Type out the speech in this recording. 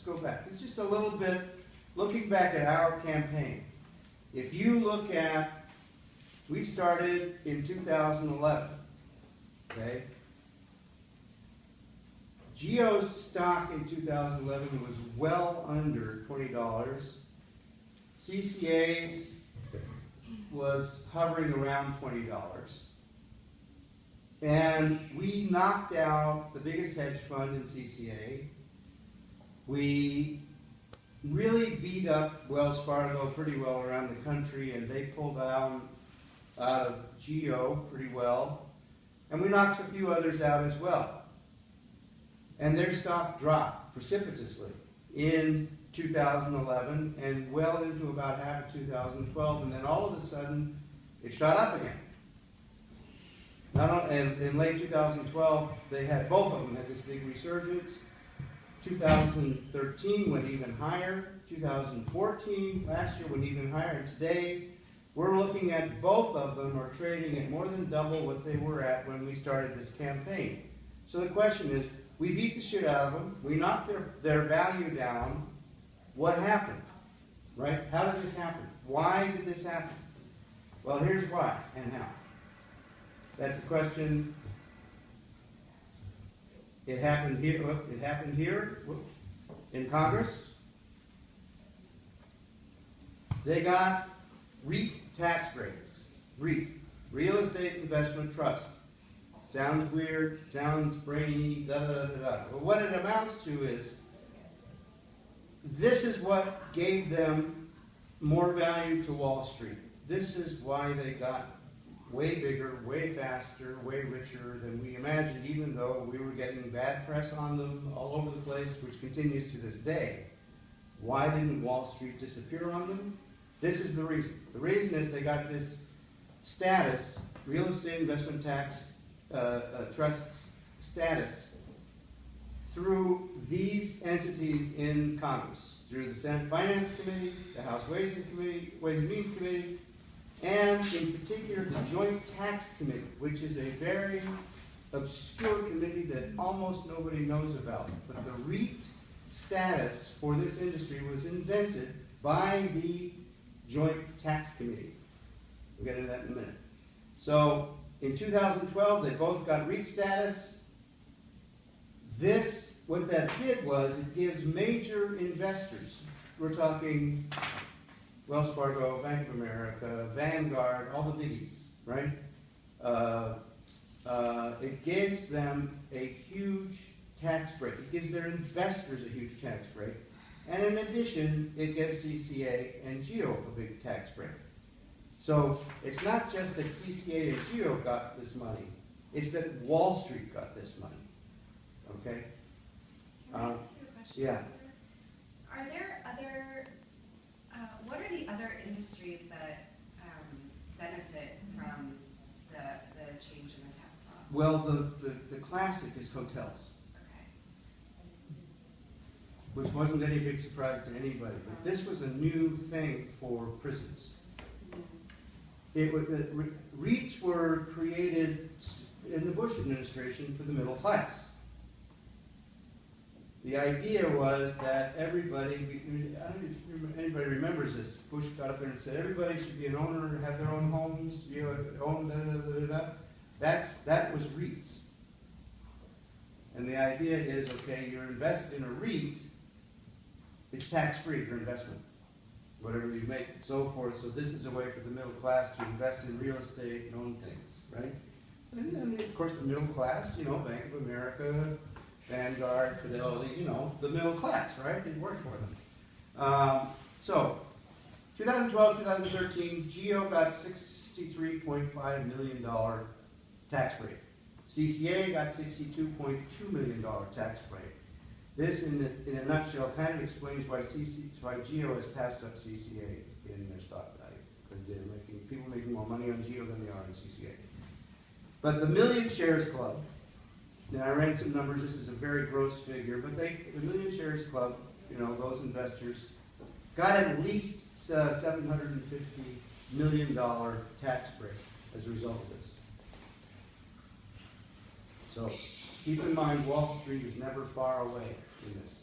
go back. It's just a little bit, looking back at our campaign. If you look at, we started in 2011, okay? Geo's stock in 2011 was well under $20. CCA's was hovering around $20. And we knocked out the biggest hedge fund in CCA. We really beat up Wells Fargo pretty well around the country, and they pulled out of Geo pretty well. And we knocked a few others out as well. And their stock dropped precipitously in 2011 and well into about half of 2012, and then all of a sudden it shot up again. And in late 2012, they had, both of them had this big resurgence. 2013 went even higher. 2014, last year, went even higher. And today, we're looking at both of them are trading at more than double what they were at when we started this campaign. So the question is, we beat the shit out of them. We knocked their value down. What happened? Right? How did this happen? Why did this happen? Well, here's why and how. That's the question. It happened here. It happened here in Congress. They got REIT tax breaks. REIT, Real Estate Investment Trust. Sounds weird. Sounds brainy. Da da da da. But what it amounts to is this is what gave them more value to Wall Street. This is why they got way bigger, way faster, way richer than we imagined, even though we were getting bad press on them all over the place, which continues to this day. Why didn't Wall Street disappear on them? This is the reason. The reason is they got this status, real estate investment tax trust status, through these entities in Congress, through the Senate Finance Committee, the House Ways and Means Committee, and in particular the Joint Tax Committee, which is a very obscure committee that almost nobody knows about. But the REIT status for this industry was invented by the Joint Tax Committee. We'll get into that in a minute. So in 2012, they both got REIT status. This, what that did was it gives major investors, we're talking Wells Fargo, Bank of America, Vanguard, all the biggies, right? It gives them a huge tax break. It gives their investors a huge tax break. And in addition, it gives CCA and Geo a big tax break. So it's not just that CCA and Geo got this money, it's that Wall Street got this money. Okay? Can I ask you a question? Yeah. Are there other, what are the other industries that benefit from the change in the tax law? Well, the classic is hotels, Okay. which wasn't any big surprise to anybody. But this was a new thing for prisons. It was, the REITs were created in the Bush administration for the middle class. The idea was that everybody, I don't know if anybody remembers this, Bush got up there and said everybody should be an owner, have their own homes, you know, own That was REITs. And the idea is, okay, you're invested in a REIT, it's tax-free, your investment, whatever you make, and so forth. So this is a way for the middle class to invest in real estate and own things, right? And then, of course, the middle class, you know, Bank of America, Vanguard, Fidelity, you know, the middle class, right? It worked for them. So, 2012, 2013, Geo got $63.5 million tax break. CCA got $62.2 million tax break. This, in a nutshell, kind of explains why Geo has passed up CCA in their stock value, because they're people making more money on Geo than they are on CCA. But the Million Shares Club, now I ran some numbers, this is a very gross figure, but the Million Shares Club, you know, those investors, got at least $750 million tax break as a result of this. So keep in mind, Wall Street is never far away in this.